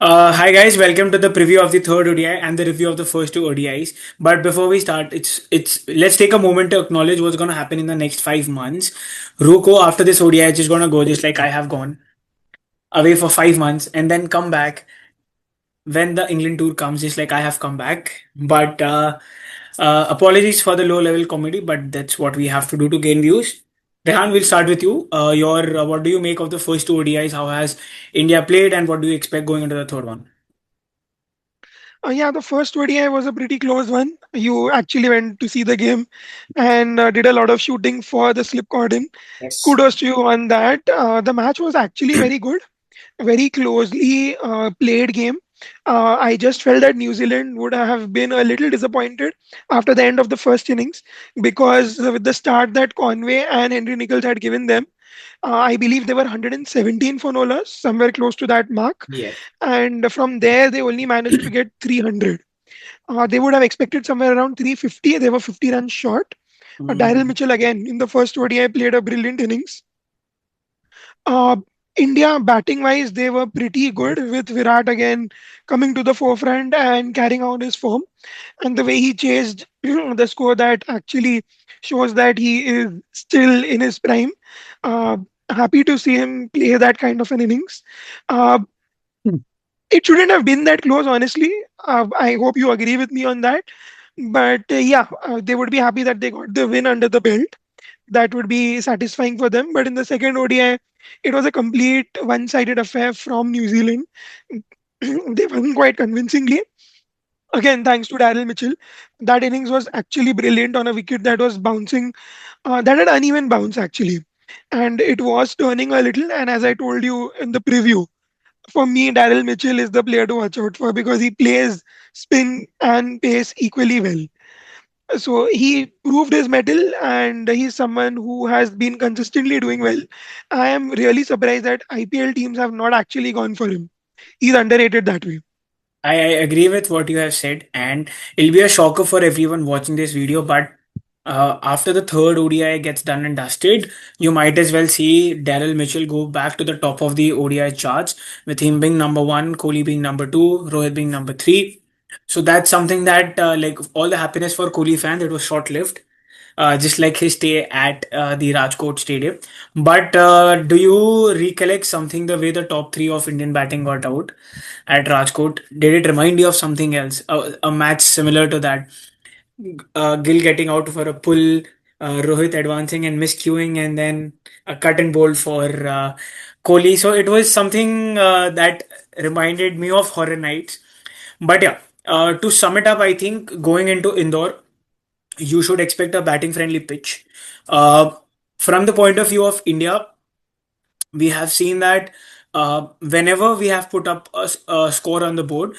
Hi guys, welcome to the preview of the third ODI and the review of the first two ODIs. But before we start, it's let's take a moment to acknowledge what's going to happen in the next 5 months. Ruko after this ODI is just going to go just like I have gone away for 5 months and then come back when the England tour comes, just like I have come back. But apologies for the low level comedy, but that's what we have to do to gain views. Rehan, we'll start with you. Your what do you make of the first two ODIs? How has India played, and what do you expect going into the third one? Yeah, the first ODI was a pretty close one. You actually went to see the game and did a lot of shooting for the slip cordon. Yes. Kudos to you on that. The match was actually very good, very closely played game. I just felt that New Zealand would have been a little disappointed after the end of the first innings because with the start that Conway and Henry Nichols had given them, I believe they were 117 for no loss, somewhere close to that mark. Yes. And from there, they only managed to get 300. They would have expected somewhere around 350. They were 50 runs short. Daryl Mm. Mitchell, again, in the first ODI, played a brilliant innings. Uh, India, batting wise, they were pretty good with Virat again coming to the forefront and carrying on his form. And the way he chased the score, that actually shows that he is still in his prime. Uh, Happy to see him play that kind of an innings. Uh, it shouldn't have been that close, honestly. I hope you agree with me on that. But yeah, they would be happy that they got the win under the belt. That would be satisfying for them. But in the second ODI, it was a complete one sided affair from New Zealand. They won quite convincingly. Again, thanks to Daryl Mitchell. That innings was actually brilliant on a wicket that was bouncing, that had uneven bounce actually. And it was turning a little. And as I told you in the preview, for me, Daryl Mitchell is the player to watch out for because he plays spin and pace equally well. So he proved his mettle, and he's someone who has been consistently doing well. I am really surprised that IPL teams have not actually gone for him. He's underrated that way. I agree with what you have said, and it'll be a shocker for everyone watching this video. But after the third ODI gets done and dusted, you might as well see Daryl Mitchell go back to the top of the ODI charts, with him being number one, Kohli being number two, Rohit being number three. So that's something that, like all the happiness for Kohli fans, it was short lived. Just like his stay at the Rajkot Stadium. But do you recollect something the way the top three of Indian batting got out at Rajkot? Did it remind you of something else? A match similar to that? Gill getting out for a pull, Rohit advancing and miscuing, and then a cut and bolt for Kohli. So it was something that reminded me of Horror Nights. But yeah, to sum it up, I think going into Indore, you should expect a batting friendly pitch. Uh, from the point of view of India, we have seen that whenever we have put up a score on the board,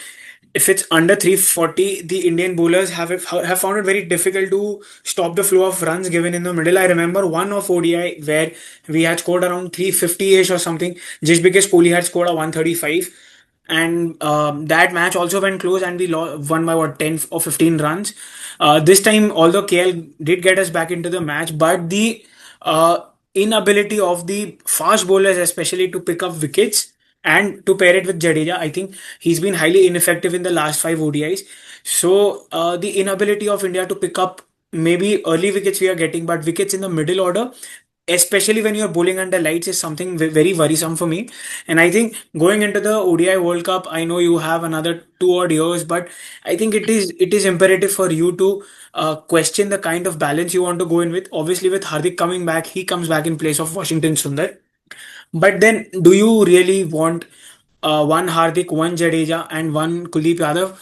if it's under 340, the Indian bowlers have found it very difficult to stop the flow of runs given in the middle. I remember one of ODI where we had scored around 350-ish or something just because Kohli had scored a 135. And that match also went close, and we won by what, 10 or 15 runs. This time, although KL did get us back into the match, but the uh, inability of the fast bowlers, especially to pick up wickets and to pair it with Jadeja, I think he's been highly ineffective in the last five ODIs. So the inability of India to pick up maybe early wickets we are getting, but wickets in the middle order, especially when you're bowling under lights, is something very worrisome for me. And I think going into the ODI World Cup, I know you have another 2 odd years, but I think it is imperative for you to question the kind of balance you want to go in with. Obviously, with Hardik coming back, he comes back in place of Washington Sundar. But then, do you really want one Hardik, one Jadeja, and one Kuldeep Yadav?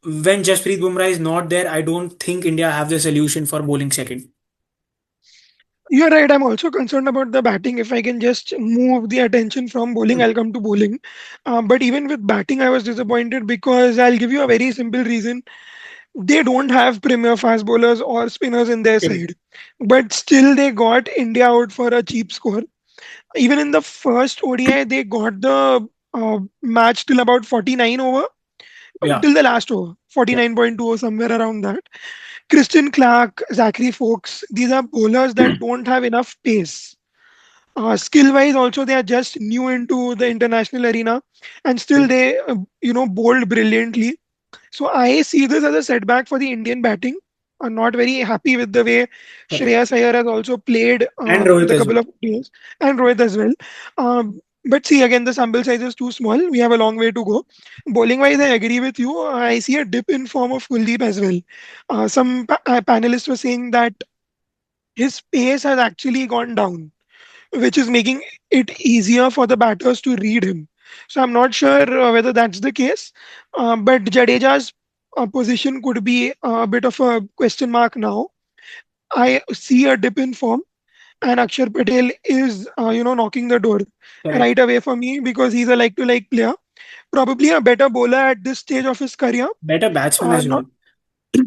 When Jasprit Bumrah is not there, I don't think India have the solution for bowling second. You're right. I'm also concerned about the batting. If I can just move the attention from bowling, I'll come to bowling. But even with batting, I was disappointed because I'll give you a very simple reason. They don't have premier fast bowlers or spinners in their side, but still they got India out for a cheap score. Even in the first ODI, they got the match till about 49 over, Yeah. till the last over, Yeah. 49.2 or somewhere around that. Christian Clark, Zachary Fox, these are bowlers that don't have enough pace. Skill wise, also they are just new into the international arena, and still they bowled brilliantly. So I see this as a setback for the Indian batting. I'm not very happy with the way Correct. Shreyas Iyer has also played And Rohit the as well. couple of games, and Rohit as well. But see, again, the sample size is too small. We have a long way to go. Bowling wise, I agree with you. I see a dip in form of Kuldeep as well. Some panelists were saying that his pace has actually gone down, which is making it easier for the batters to read him. So I'm not sure whether that's the case, but Jadeja's position could be a bit of a question mark now. I see a dip in form, and Akshar Patel is knocking the door Correct. right away for me because he's a like-to-like player, probably a better bowler at this stage of his career. Better batsman as well. Not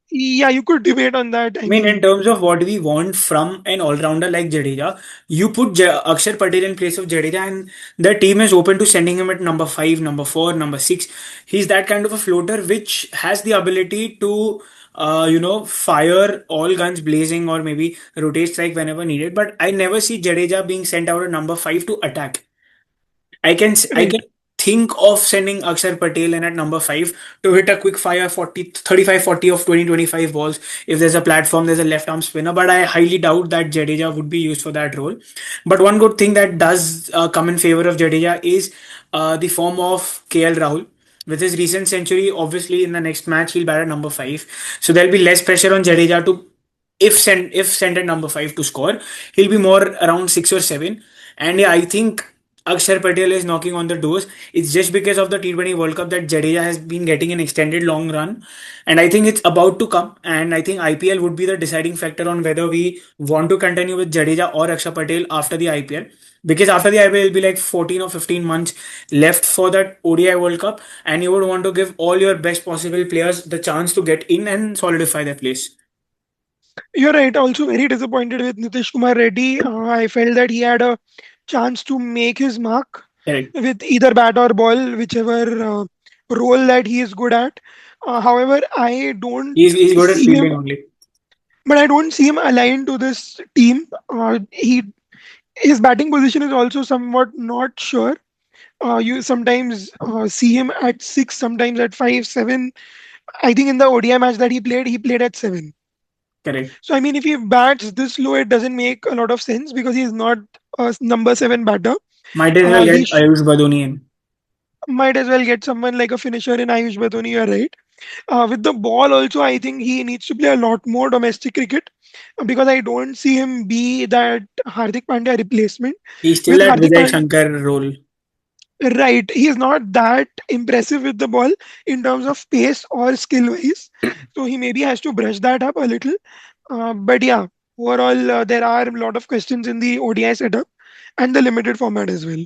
Yeah, you could debate on that. I I mean, in mean, terms of what we want from an all-rounder like Jadeja, you put Akshar Patel in place of Jadeja, and the team is open to sending him at number five, number four, number six. He's that kind of a floater which has the ability to, fire all guns blazing or maybe rotate strike whenever needed. But I never see Jadeja being sent out at number five to attack. I right. can think of sending Akshar Patel in at number 5 to hit a quick fire 35, 40 of 20, 25 balls. If there's a platform, there's a left arm spinner, but I highly doubt that Jadeja would be used for that role. But one good thing that does come in favor of Jadeja is the form of KL Rahul. With his recent century, obviously in the next match he'll bat at number 5, so there'll be less pressure on Jadeja to if sent at number 5 to score. He'll be more around 6 or 7, and yeah, I think Akshar Patel is knocking on the doors. It's just because of the T20 World Cup that Jadeja has been getting an extended long run. And I think it's about to come. And I think IPL would be the deciding factor on whether we want to continue with Jadeja or Akshar Patel after the IPL. Because after the IPL, it'll be like 14 or 15 months left for that ODI World Cup. And you would want to give all your best possible players the chance to get in and solidify their place. You're right. Also, very disappointed with Nitish Kumar Reddy. I felt that he had a chance to make his mark Correct. with either bat or ball, whichever role that he is good at. However, I don't He's good at see fielding him, only. but I don't see him aligned to this team. His batting position is also somewhat not sure. You sometimes see him at six, sometimes at five, seven. I think in the ODI match that he played at seven. Correct. So I mean, if he bats this low, it doesn't make a lot of sense because he's not a number seven batter. Might as well He get Ayush Badoni in. might as well get someone like a finisher in Ayush Badoni. You're right. With the ball also, I think he needs to play a lot more domestic cricket because I don't see him be that Hardik Pandya replacement. He's still With at Hardik Vijay Pandya, Shankar role. right, he's not that impressive with the ball in terms of pace or skill wise. So he maybe has to brush that up a little. But yeah, overall, there are a lot of questions in the ODI setup and the limited format as well.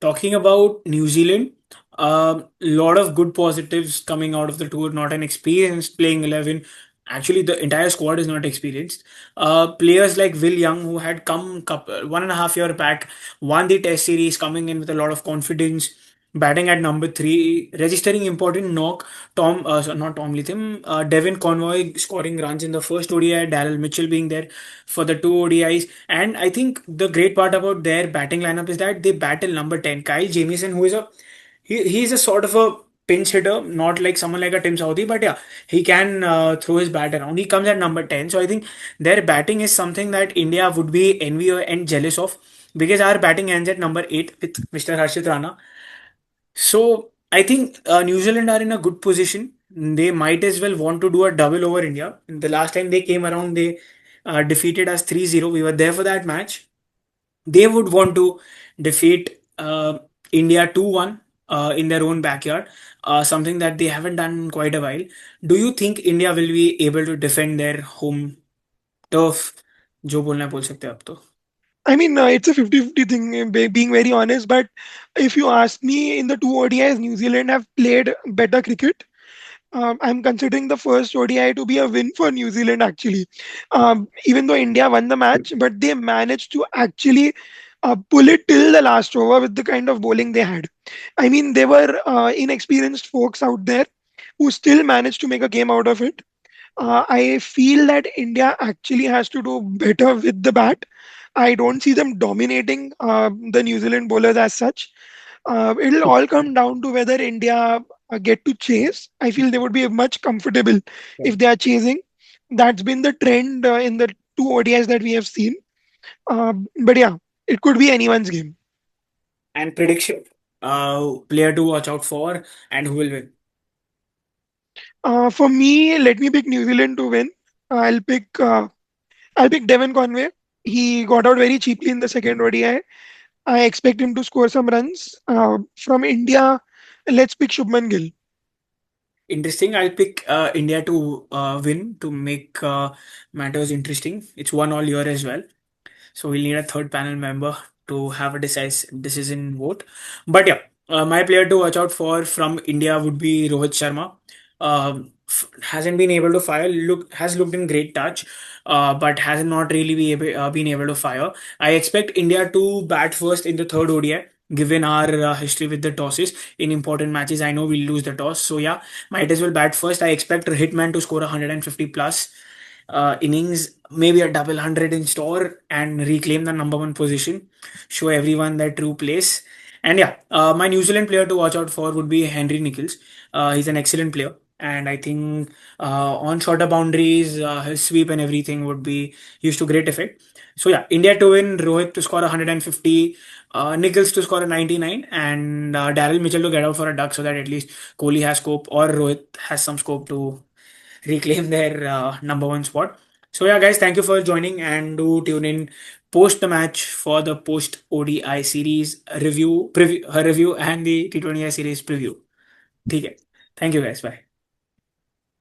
Talking about New Zealand, a lot of good positives coming out of the tour. Not an experienced playing 11. Actually, the entire squad is not experienced. Players like Will Young, who had come 1.5 year back, won the Test series, coming in with a lot of confidence, batting at number 3, registering important knock. Not Tom Latham, Devin Convoy scoring runs in the first ODI, Daryl Mitchell being there for the two ODIs. And I think the great part about their batting lineup is that they battle number 10, Kyle Jamieson, who is he's a sort of a pinch hitter, not like someone like a Tim Southee, but yeah, he can throw his bat around. He comes at number 10. So I think their batting is something that India would be envy and jealous of, because our batting ends at number 8 with Mr. Harshit Rana. So I think New Zealand are in a good position. They might as well want to do a double over India. The last time they came around, they defeated us 3-0. We were there for that match. They would want to defeat India 2-1 in their own backyard, something that they haven't done in quite a while. Do you think India will be able to defend their home turf? जो बोलना है बोल सकते हैं अब तो. I mean, it's a 50-50 thing, being very honest. But if you ask me, in the two ODIs, New Zealand have played better cricket. I'm considering the first ODI to be a win for New Zealand actually. Even though India won the match, but they managed to actually pull it till the last over with the kind of bowling they had. I mean, there were inexperienced folks out there who still managed to make a game out of it. I feel that India actually has to do better with the bat. I don't see them dominating the New Zealand bowlers as such. It'll all come down to whether India get to chase. I feel they would be much comfortable if they are chasing. That's been the trend in the two ODIs that we have seen. But yeah, it could be anyone's game. And prediction, player to watch out for and who will win. For me, let me pick New Zealand to win. I'll pick I'll pick Devon Conway. He got out very cheaply in the second ODI. I expect him to score some runs. From India, let's pick Shubman Gill. Interesting. I'll pick India to win to make matters interesting. It's one all year as well. So we'll need a third panel member to have a decision vote. But yeah, my player to watch out for from India would be Rohit Sharma. Hasn't been able to fire. Has looked in great touch, but has not really been able to fire. I expect India to bat first in the third ODI. Given our history with the tosses in important matches, I know we'll lose the toss. So yeah, might as well bat first. I expect Hitman to score 150 plus innings, maybe a double hundred in store, and reclaim the number one position. Show everyone their true place. And yeah, my New Zealand player to watch out for would be Henry Nichols. He's an excellent player. And I think on shorter boundaries, his sweep and everything would be used to great effect. So yeah, India to win, Rohit to score 150, Nichols to score a 99, and Daryl Mitchell to get out for a duck so that at least Kohli has scope or Rohit has some scope to reclaim their number one spot. So yeah, guys, thank you for joining and do tune in post the match for the post ODI series review, preview, her review and the T20I series preview. ठीक है. Thank you guys. Bye.